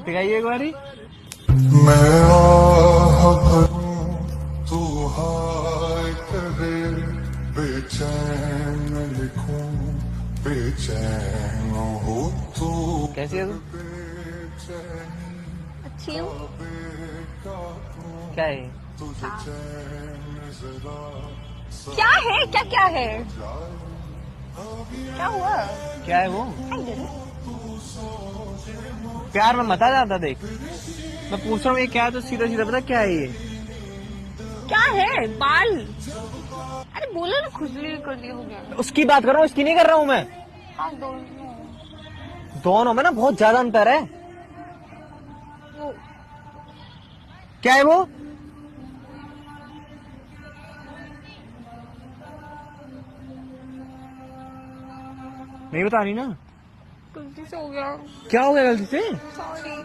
दिखाइए एक बारी। मैं आह भरूं तू हाय करे, बेचैन लिखूं बेचैन हो तू। कैसी है तू? बेचैनी अच्छी हूँ। क्या है ये? तुझे चैन जरा क्या है? क्या क्या है? क्या हुआ? क्या है वो? I didn't. प्यार में मत आ जाता देख। मैं पूछ रहा हूँ ये क्या है तो सीधा सीधा बता क्या है ये। क्या है? बाल। अरे बोलो ना, खुजली खुजली हो गया। उसकी बात कर रहा हूँ, इसकी नहीं कर रहा हूँ मैं। हाँ दोनों। दोनों में ना बहुत ज्यादा अंतर है। वो क्या है वो? नहीं बता रही ना। गलती से हो गया। क्या हो गया गलती से? सॉरी।